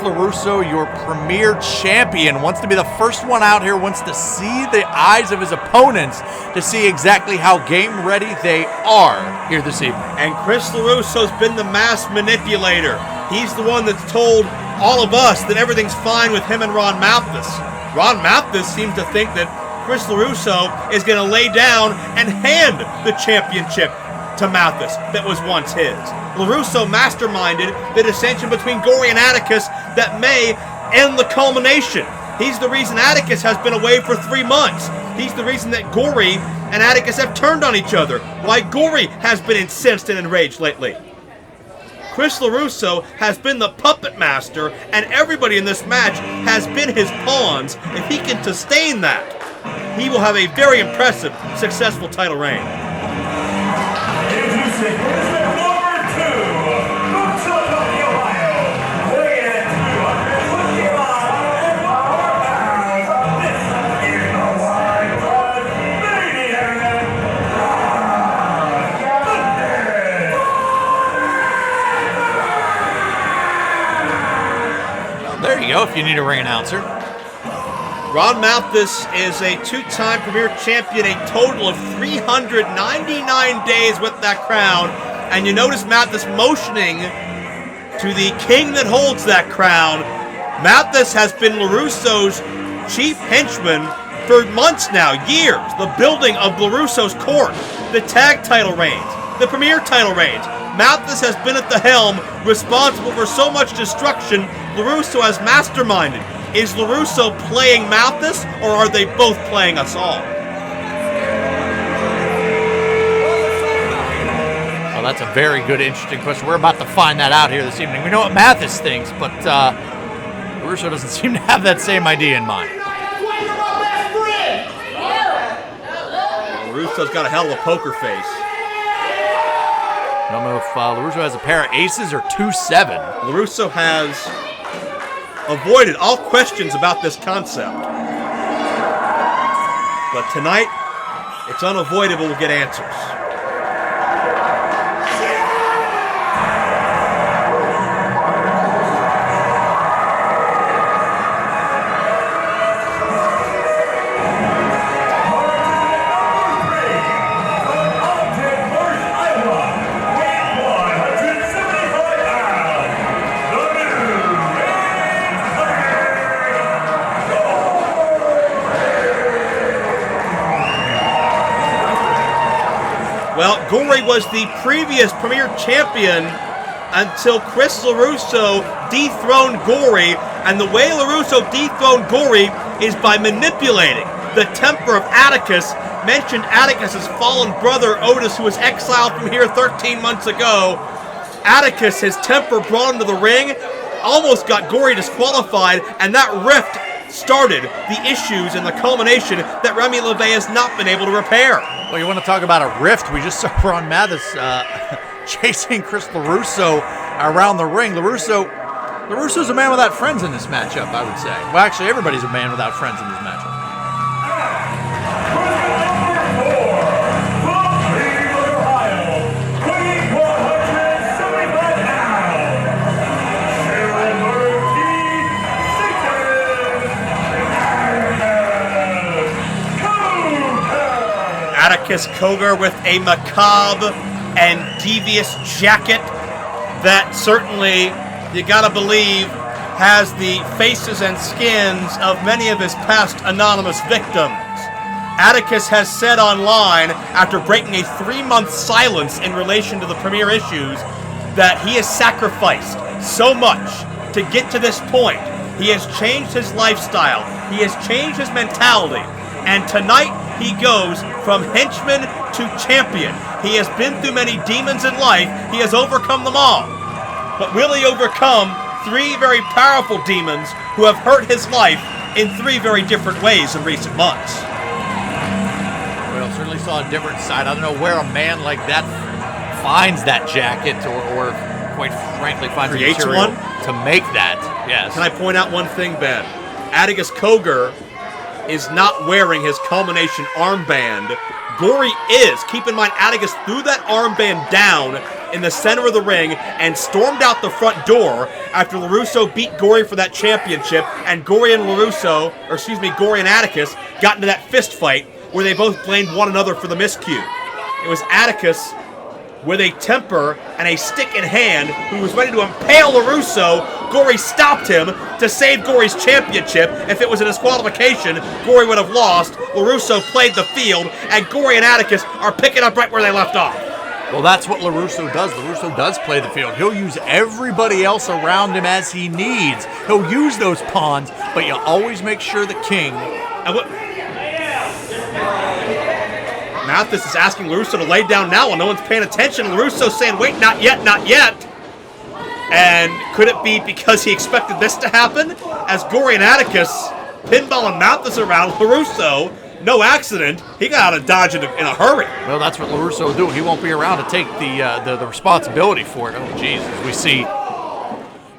LeRusso, your premier champion, wants to be the first one out here, wants to see the eyes of his opponents to see exactly how game ready they are here this evening. And Chris LeRusso's been the mass manipulator. He's the one that's told all of us that everything's fine with him and Ron Mathis. Ron Mathis seems to think that Chris LeRusso is going to lay down and hand the championship to Mathis that was once his. LeRusso masterminded the dissension between Gory and Atticus that may end the culmination. He's the reason Atticus has been away for 3 months. He's the reason that Gory and Atticus have turned on each other. Why Gory has been incensed and enraged lately. Chris LeRusso has been the puppet master, and everybody in this match has been his pawns. If he can sustain that, he will have a very impressive, successful title reign. There you go, if you need a ring announcer. Ron Mathis is a 2-time Premier Champion, a total of 399 days with that crown. And you notice Mathis motioning to the king that holds that crown. Mathis has been LeRusso's chief henchman for months now, years. The building of LeRusso's court, the tag title reigns, the Premier title reigns. Mathis has been at the helm, responsible for so much destruction LeRusso has masterminded. Is LeRusso playing Mathis, or are they both playing us all? Well, that's a very good, interesting question. We're about to find that out here this evening. We know what Mathis thinks, but LeRusso doesn't seem to have that same idea in mind. LeRusso's got a hell of a poker face. I don't know if LeRusso has a pair of aces or 2-7. LeRusso has avoided all questions about this concept. But tonight, it's unavoidable we'll get answers. Well, Gory was the previous Premier Champion until Chris LeRusso dethroned Gory, and the way LeRusso dethroned Gory is by manipulating the temper of Atticus. Mentioned Atticus' fallen brother Otis, who was exiled from here 13 months ago. Atticus, his temper brought him to the ring, almost got Gory disqualified, and that rift started the issues and the culmination that Remy LeVay has not been able to repair. Well, you want to talk about a rift? We just saw Ron Mathis chasing Chris LeRusso around the ring. LeRusso's a man without friends in this matchup, I would say. Well, actually, everybody's a man without friends in this matchup. Atticus Cogar with a macabre and devious jacket that certainly, you gotta believe, has the faces and skins of many of his past anonymous victims. Atticus has said online, after breaking a 3-month silence in relation to the Premier issues, that he has sacrificed so much to get to this point. He has changed his lifestyle. He has changed his mentality. And tonight, he goes from henchman to champion. He has been through many demons in life. He has overcome them all. But will he overcome 3 very powerful demons who have hurt his life in 3 very different ways in recent months? Well, certainly saw a different side. I don't know where a man like that finds that jacket or quite frankly, finds the material to make that. Yes. Can I point out one thing, Ben? Atticus Cogar is not wearing his culmination armband. Gory is. Keep in mind, Atticus threw that armband down in the center of the ring and stormed out the front door after LeRusso beat Gory for that championship, and Gory and Atticus got into that fist fight where they both blamed one another for the miscue. It was Atticus with a temper and a stick in hand who was ready to impale LeRusso. Gory stopped him to save Gory's championship. If it was a disqualification, Gory would have lost. LeRusso played the field, and Gory and Atticus are picking up right where they left off. Well, that's what LeRusso does. LeRusso does play the field. He'll use everybody else around him as he needs. He'll use those pawns, but you always make sure the king... And what... Mathis is asking LeRusso to lay down now while no one's paying attention. LeRusso saying, wait, not yet, not yet. And could it be because he expected this to happen? As Gory and Atticus pinballing Mathis around, LeRusso, no accident, he got out of Dodge in a hurry. Well, that's what LeRusso will do. He won't be around to take the responsibility for it. Oh, Jesus. We see,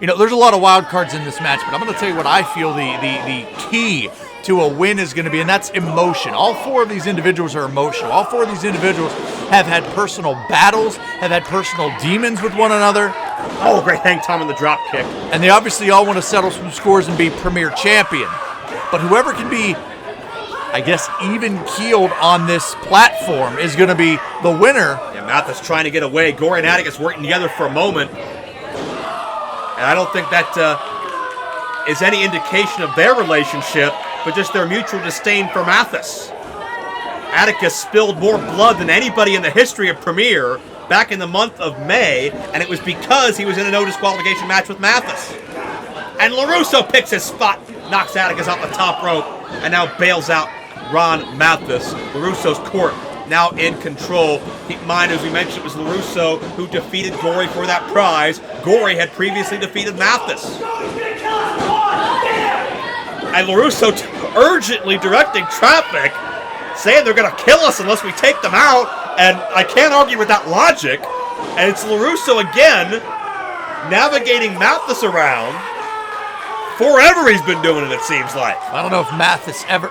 there's a lot of wild cards in this match, but I'm going to tell you what I feel the key to a win is going to be, and that's emotion. All four of these individuals are emotional. All four of these individuals have had personal battles, have had personal demons with one another. Oh, great hang time in the drop kick. And they obviously all want to settle some scores and be premier champion. But whoever can be, I guess, even-keeled on this platform is going to be the winner. Yeah, Mathis trying to get away. Gory and Atticus working together for a moment. And I don't think that is any indication of their relationship, but just their mutual disdain for Mathis. Atticus spilled more blood than anybody in the history of Premier back in the month of May, and it was because he was in a no disqualification match with Mathis. And LeRusso picks his spot, knocks Atticus off the top rope, and now bails out Ron Mathis. LeRusso's court now in control. Keep in mind, as we mentioned, it was LeRusso who defeated Gory for that prize. Gory had previously defeated Mathis. And LeRusso urgently directing traffic, saying they're going to kill us unless we take them out. And I can't argue with that logic. And it's LeRusso again, navigating Mathis around. Forever he's been doing it seems like. I don't know if Mathis ever...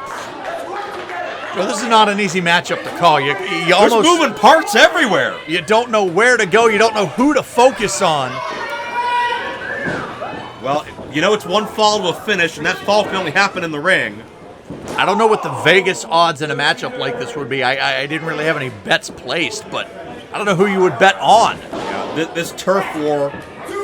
Well, this is not an easy matchup to call. You There's moving parts everywhere. You don't know where to go. You don't know who to focus on. Well, it's one fall to a finish, and that fall can only happen in the ring. I don't know what the Vegas odds in a matchup like this would be. I didn't really have any bets placed, but I don't know who you would bet on. Yeah, this turf war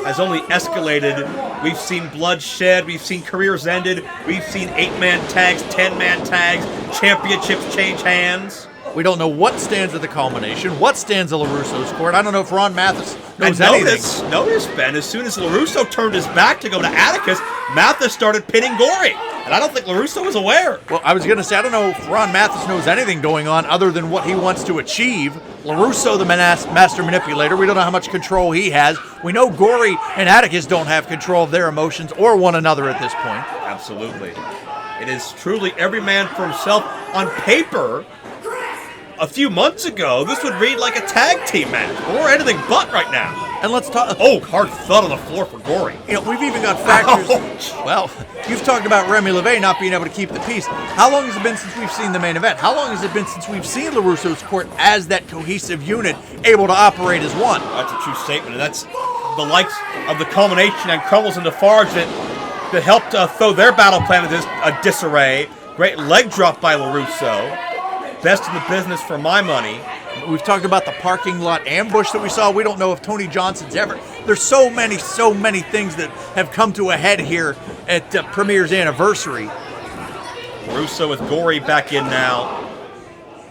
has only escalated. We've seen blood shed. We've seen careers ended. We've seen 8-man tags, 10-man tags, championships change hands. We don't know what stands at the culmination, what stands at LeRusso's court. I don't know if Ron Mathis knows anything. Notice, Ben, as soon as LeRusso turned his back to go to Atticus, Mathis started pinning Gory. And I don't think LeRusso was aware. Well, I was going to say, I don't know if Ron Mathis knows anything going on other than what he wants to achieve. LeRusso, the master manipulator, we don't know how much control he has. We know Gory and Atticus don't have control of their emotions or one another at this point. Absolutely. It is truly every man for himself. On paper, a few months ago, this would read like a tag team match, or anything but right now. And let's talk... Oh, hard thud on the floor for Gory. We've even got factors... Well, you've talked about Remy LeVay not being able to keep the peace. How long has it been since we've seen the main event? How long has it been since we've seen LeRusso's court as that cohesive unit able to operate as one? That's a true statement, and that's the likes of the culmination and Crumbles and Defarge that helped throw their battle plan into disarray. Great leg drop by LeRusso. Best in the business for my money. We've talked about the parking lot ambush that we saw. We don't know if Tony Johnson's ever... There's so many things that have come to a head here at Premier's anniversary. LeRusso with Gory back in now.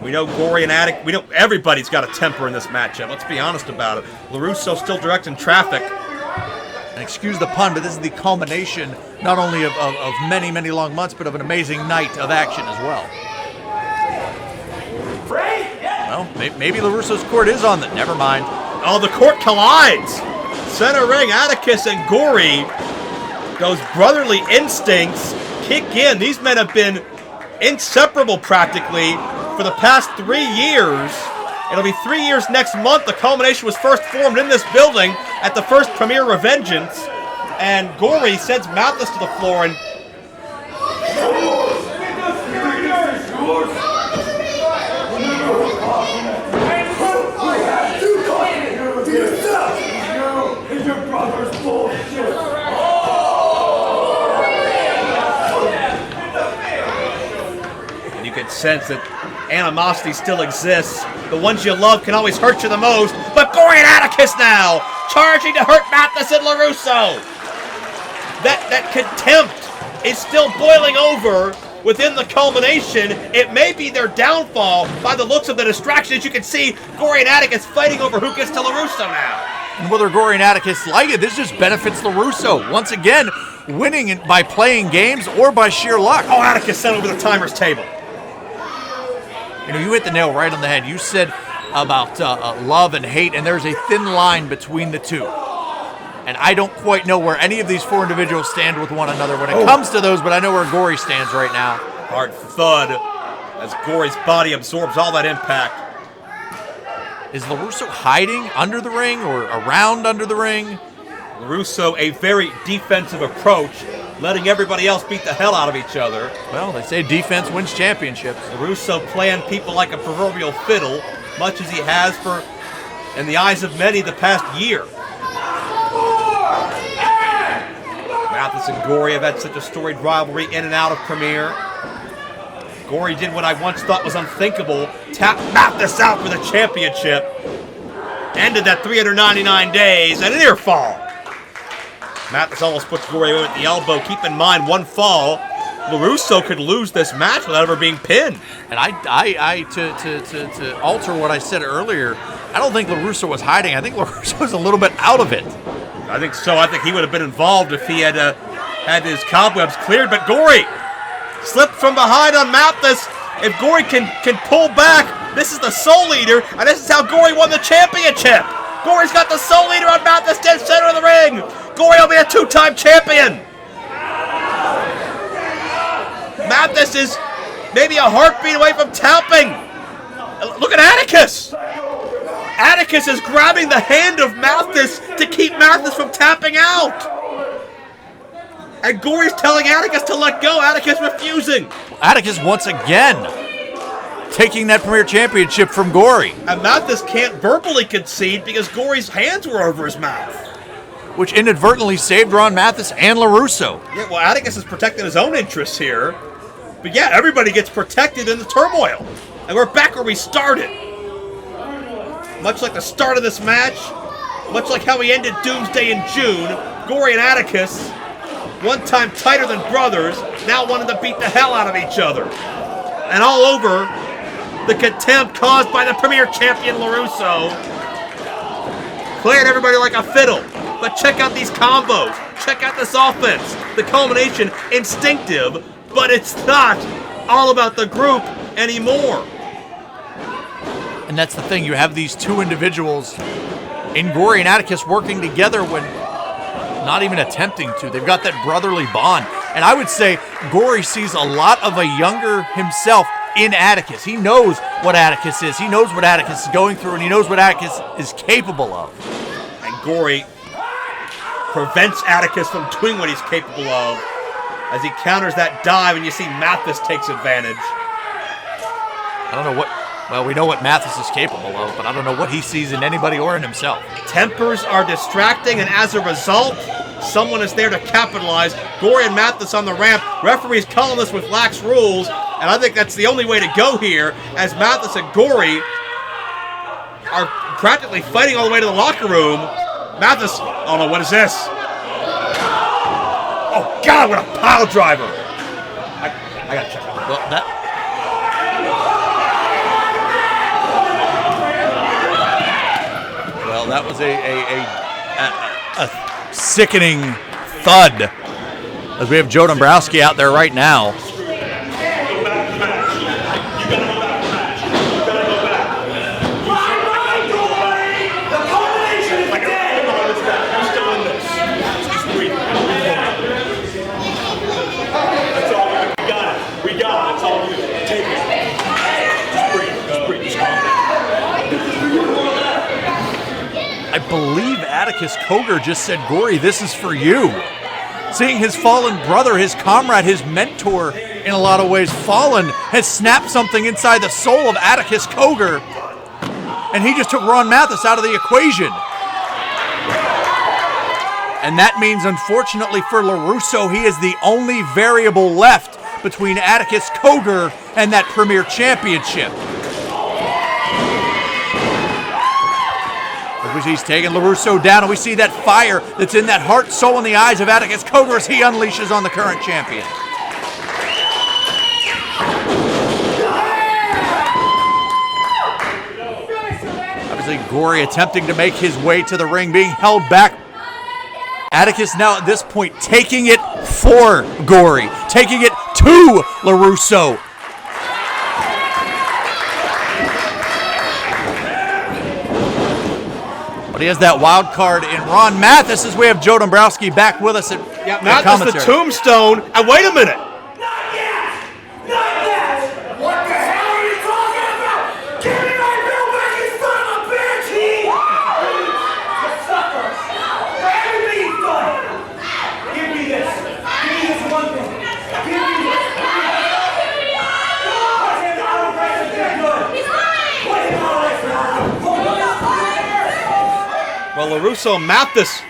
We know Gory and Attic. We know everybody's got a temper in this matchup. Let's be honest about it. LeRusso still directing traffic. And excuse the pun, but this is the culmination not only of many, many long months, but of an amazing night of action as well. Well, maybe LeRusso's court is on that. Never mind. Oh, the court collides. Center ring, Atticus and Gory. Those brotherly instincts kick in. These men have been inseparable practically for the past 3 years. It'll be 3 years next month. The culmination was first formed in this building at the first Premier Revengeance. And Gory sends Mathis to the floor and... sense that animosity still exists. The ones you love can always hurt you the most. But Gory and Atticus now, charging to hurt Mathis and LeRusso. That contempt is still boiling over within the culmination. It may be their downfall by the looks of the distractions. You can see Gory and Atticus fighting over who gets to LeRusso now. And whether Gory and Atticus like it, this just benefits LeRusso. Once again, winning by playing games or by sheer luck. Oh, Atticus sent over the timer's table. You know, you hit the nail right on the head. You said about love and hate, and there's a thin line between the two. And I don't quite know where any of these four individuals stand with one another when it comes to those, but I know where Gory stands right now. Hard thud as Gory's body absorbs all that impact. Is LeRusso hiding under the ring or around under the ring? LeRusso, a very defensive approach, letting everybody else beat the hell out of each other. Well, they say defense wins championships. LeRusso playing people like a proverbial fiddle, much as he has for, in the eyes of many, the past year. Mathis and Gory have had such a storied rivalry in and out of Premier. Gory did what I once thought was unthinkable, tap Mathis out for the championship. Ended that 399 days at an ear fall. Mathis almost puts Gory away with the elbow. Keep in mind, one fall, LeRusso could lose this match without ever being pinned. And to alter what I said earlier, I don't think LeRusso was hiding. I think LeRusso was a little bit out of it. I think so. I think he would have been involved if he had had his cobwebs cleared. But Gory slipped from behind on Mathis. If Gory can pull back, this is the Soul Eater, and this is how Gory won the championship. Gory's got the Soul Eater on Mathis, dead center of the ring. Gory will be a two-time champion. Mathis is maybe a heartbeat away from tapping. Look at Atticus. Atticus is grabbing the hand of Mathis to keep Mathis from tapping out. And Gory's telling Atticus to let go. Atticus refusing. Atticus once again taking that Premier Championship from Gory. And Mathis can't verbally concede because Gory's hands were over his mouth. Which inadvertently saved Ron Mathis and LeRusso. Yeah, well, Atticus is protecting his own interests here. But yeah, everybody gets protected in the turmoil. And we're back where we started. Much like the start of this match, much like how we ended Doomsday in June, Gory and Atticus, one time tighter than brothers, now wanting to beat the hell out of each other. And all over the contempt caused by the Premier Champion LeRusso, playing everybody like a fiddle. But check out these combos. Check out this offense. The culmination, instinctive, but it's not all about the group anymore. And that's the thing. You have these two individuals in Gory and Atticus working together when not even attempting to. They've got that brotherly bond. And I would say Gory sees a lot of a younger himself in Atticus. He knows what Atticus is. He knows what Atticus is going through, and he knows what Atticus is capable of. And Gory prevents Atticus from doing what he's capable of as he counters that dive, and you see Mathis takes advantage. I don't know what... Well, we know what Mathis is capable of, but I don't know what he sees in anybody or in himself. Tempers are distracting, and as a result, someone is there to capitalize. Gory and Mathis on the ramp. Referee's calling this with lax rules, and I think that's the only way to go here, as Mathis and Gory are practically fighting all the way to the locker room. Mathis, oh no, what is this? Oh God, what a pile driver! I gotta check out. Well, that... Well, that was a sickening thud, as we have Joe Dombrowski out there right now. I believe Atticus Cogar just said, Gory, this is for you. Seeing his fallen brother, his comrade, his mentor, in a lot of ways, fallen, has snapped something inside the soul of Atticus Cogar. And he just took Ron Mathis out of the equation. And that means, unfortunately for LeRusso, he is the only variable left between Atticus, Cogar, and that Premier Championship. He's taking LeRusso down, and we see that fire that's in that heart, soul, in the eyes of Atticus Cogar as he unleashes on the current champion. Obviously, Gory attempting to make his way to the ring, being held back. Atticus now at this point taking it for Gory, taking it to LeRusso. He has that wild card in Ron Mathis as we have Joe Dombrowski back with us at Mathis the tombstone. And wait a minute. Not yet! Not yet! What the hell are you talking about? Give me my bill back, you son of a bitch! You sucker! Everything's done! Give me this! Give me this one thing! Give me this! I don't think it's that good! What him out of this now? Well, LeRusso and Mathis.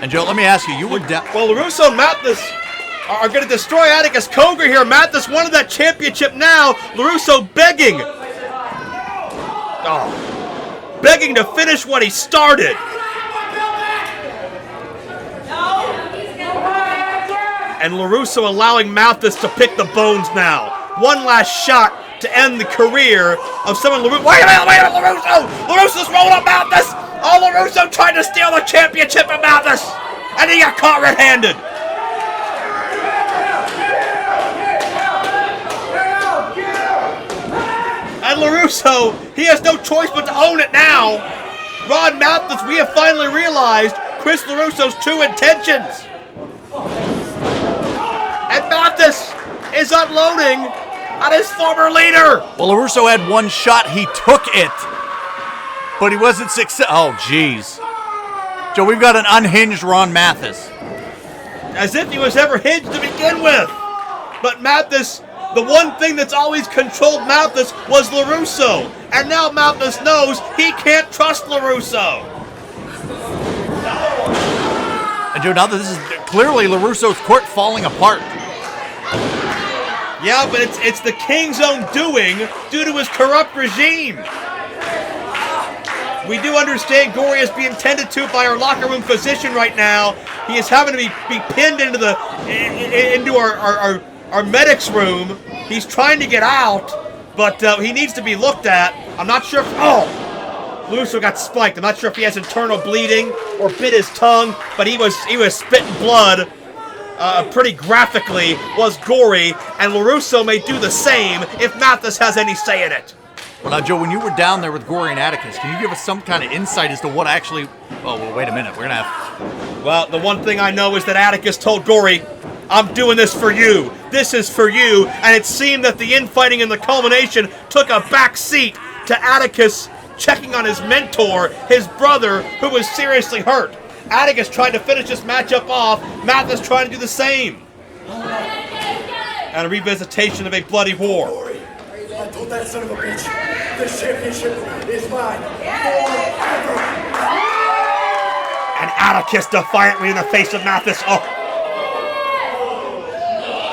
And Joe, let me ask you, you were down. Well, LeRusso and Mathis are going to destroy Atticus Cogar here. Mathis wanted that championship now. LeRusso begging. Oh, begging to finish what he started. And LeRusso allowing Mathis to pick the bones now. One last shot to end the career of someone. Wait a minute, LeRusso! LeRusso's rolling up Mathis! Oh, LeRusso tried to steal the championship from Mathis! And he got caught red-handed! And LeRusso, he has no choice but to own it now! Ron Mathis, we have finally realized Chris LeRusso's true intentions! And Mathis is unloading on his former leader. Well, LeRusso had one shot. He took it, but he wasn't successful. Oh, jeez. Joe, we've got an unhinged Ron Mathis. As if he was ever hinged to begin with. But Mathis, the one thing that's always controlled Mathis was LeRusso. And now Mathis knows he can't trust LeRusso. And Joe, now that this is clearly LeRusso's court falling apart. Yeah, but it's the King's own doing due to his corrupt regime. We do understand Gory is being tended to by our locker room physician right now. He is having to be pinned into our medics room. He's trying to get out, but he needs to be looked at. I'm not sure if... Oh! LeRusso got spiked. I'm not sure if he has internal bleeding or bit his tongue, but he was spitting blood. Pretty graphically was Gory, and LeRusso may do the same if Mathis has any say in it. Well, now, Joe, when you were down there with Gory and Atticus, can you give us some kind of insight as to what actually... Oh, well, wait a minute. We're going to have... Well, the one thing I know is that Atticus told Gory, I'm doing this for you. This is for you. And it seemed that the infighting and the culmination took a back seat to Atticus checking on his mentor, his brother, who was seriously hurt. Atticus trying to finish this matchup off. Mathis trying to do the same. And a revisitation of a bloody war. Gory, I told that son of a bitch, this championship is mine forever. And Atticus defiantly in the face of Mathis. Oh.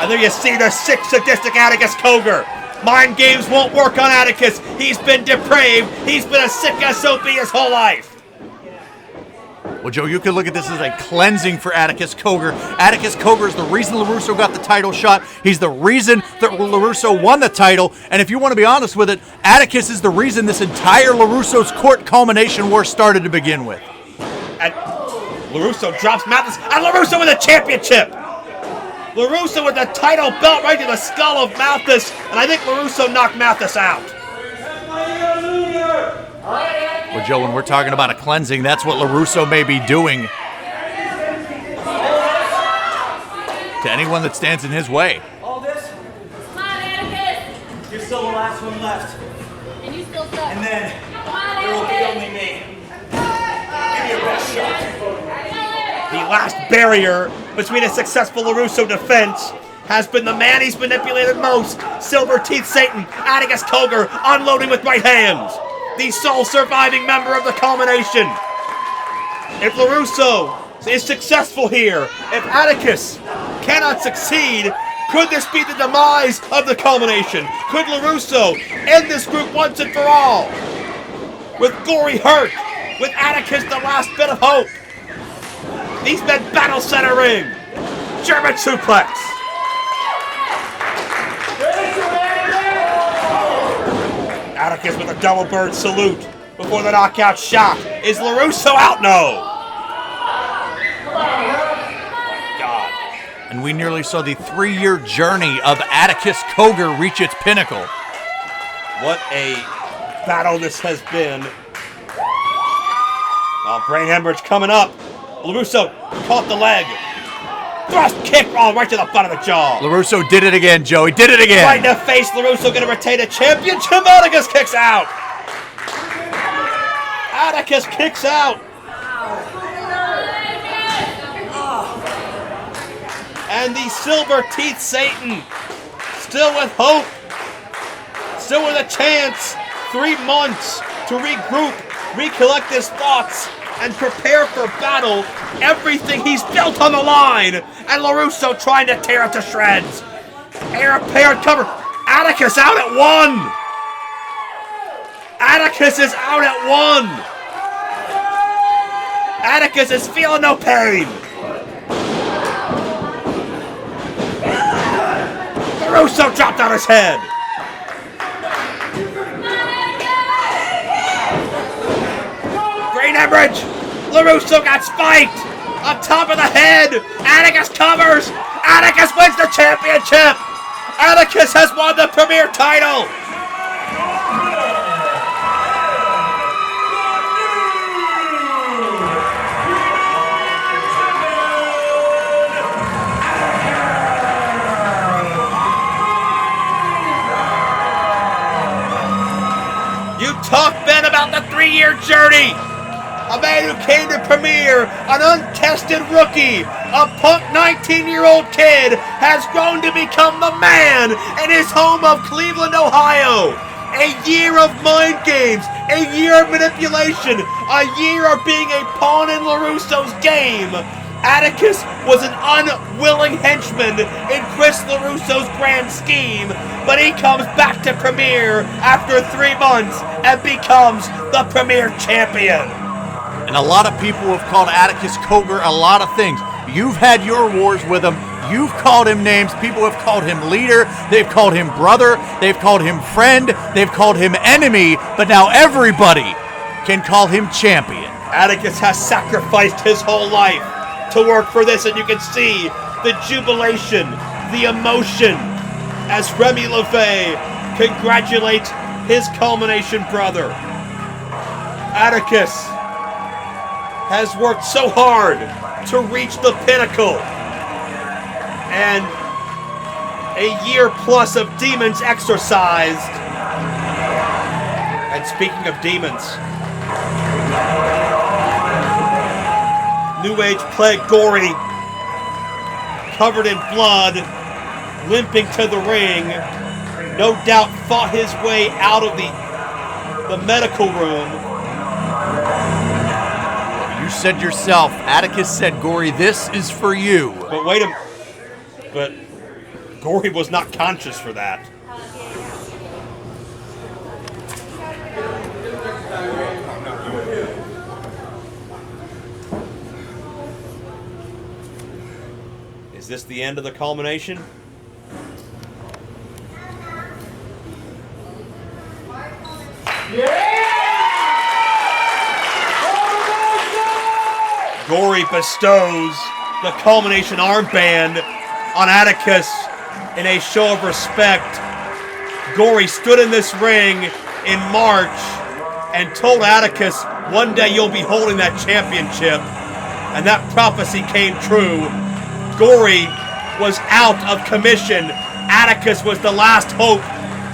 And there you see the sick, sadistic Atticus Cogar. Mind games won't work on Atticus. He's been depraved. He's been a sick SOB his whole life. Well, Joe, you could look at this as a cleansing for Atticus Cogar. Atticus Cogar is the reason LeRusso got the title shot. He's the reason that LeRusso won the title. And if you want to be honest with it, Atticus is the reason this entire LeRusso's court culmination war started to begin with. And LeRusso drops Mathis, and LeRusso with a championship! LeRusso with the title belt right to the skull of Mathis, and I think LeRusso knocked Mathis out. Well, Joe, when we're talking about a cleansing, that's what LeRusso may be doing to anyone that stands in his way. All this? Come on, Atticus! You're still the last one left. And you still suck. And then Come on, there will be Atticus! only me. Give me your best shot. The last barrier between a successful LeRusso defense has been the man he's manipulated most, Silver Teeth Satan, Atticus Cogar, unloading with right hands. The sole surviving member of the culmination. If LeRusso is successful here. If Atticus cannot succeed, could this be the demise of the culmination? Could LeRusso end this group once and for all? With Gory hurt, with Atticus the last bit of hope. These men battle center ring. German suplex. Atticus with a double bird salute before the knockout shot. Is LeRusso out? No. God. And we nearly saw the 3-year journey of Atticus Cogar reach its pinnacle. What a battle this has been. Oh, brain hemorrhage coming up. LeRusso caught the leg. Thrust kick right to the butt of the jaw. LeRusso did it again, Joe. He did it again. Right in the face. LeRusso going to retain a championship. Atticus kicks out. Atticus kicks out. And the Silver Teeth Satan, still with hope, still with a chance. 3 months to regroup, recollect his thoughts, and prepare for battle. Everything he's built on the line. And LeRusso trying to tear it to shreds. Air paired cover. Atticus out at 1. Atticus is out at 1. Atticus is feeling no pain. LeRusso dropped on his head. Brain hemorrhage. LeRusso got spiked on top of the head. Atticus covers. Atticus wins the championship. Atticus has won the Premier title. You talk, Ben, about the 3-year journey. A man who came to Premier, an untested rookie, a punk 19-year-old kid, has grown to become the man in his home of Cleveland, Ohio. A year of mind games, a year of manipulation, a year of being a pawn in LeRusso's game. Atticus was an unwilling henchman in Chris LeRusso's grand scheme, but he comes back to Premier after 3 months and becomes the Premier champion. And a lot of people have called Atticus Cogar a lot of things. You've had your wars with him. You've called him names. People have called him leader. They've called him brother. They've called him friend. They've called him enemy. But now everybody can call him champion. Atticus has sacrificed his whole life to work for this, and you can see the jubilation, the emotion, as Remy LeVay congratulates his culmination brother. Atticus has worked so hard to reach the pinnacle, and a year plus of demons exorcised. And speaking of demons, New Age plague Gory, covered in blood, limping to the ring, no doubt fought his way out of the medical room. You said yourself, Atticus said, Gory, this is for you. But Gory was not conscious for that. Is this the end of the culmination? Gory bestows the culmination armband on Atticus in a show of respect. Gory stood in this ring in March and told Atticus, one day you'll be holding that championship. And that prophecy came true. Gory was out of commission. Atticus was the last hope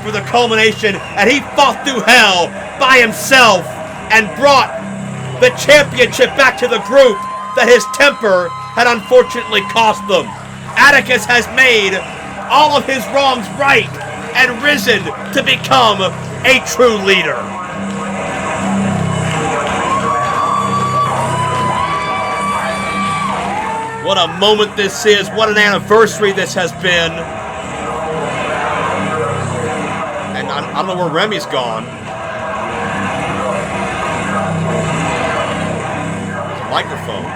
for the culmination, and he fought through hell by himself and brought the championship back to the group that his temper had unfortunately cost them. Atticus has made all of his wrongs right and risen to become a true leader. What a moment this is. What an anniversary this has been. And I don't know where Remy's gone. There's a microphone.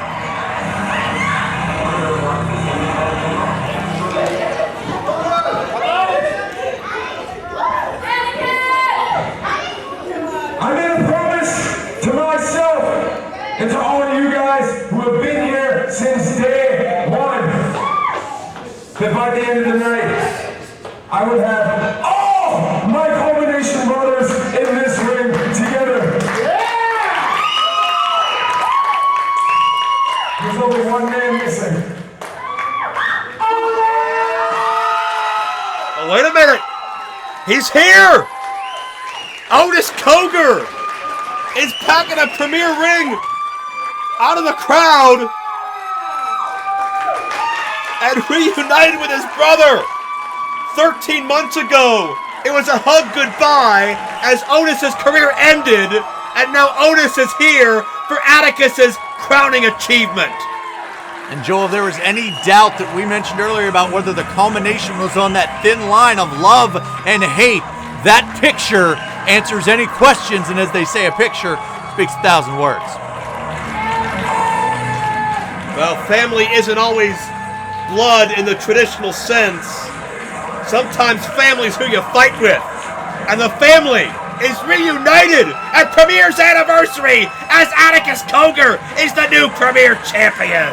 I made a promise to myself and to all of you guys who have been here since day one that by the end of the night, I would have all my combination brothers in this ring together. There's only one man missing. Oh, wait a minute. He's here. Otis Cogar is packing a premier ring out of the crowd and reunited with his brother. 13 months ago, it was a hug goodbye as Otis's career ended, and now Otis is here for Atticus's crowning achievement. And Joel, if there was any doubt that we mentioned earlier about whether the culmination was on that thin line of love and hate, that picture answers any questions, and as they say, a picture speaks 1,000 words. Well, family isn't always blood in the traditional sense. Sometimes family's who you fight with. And the family is reunited at Premier's anniversary as Atticus Cogar is the new Premier Champion.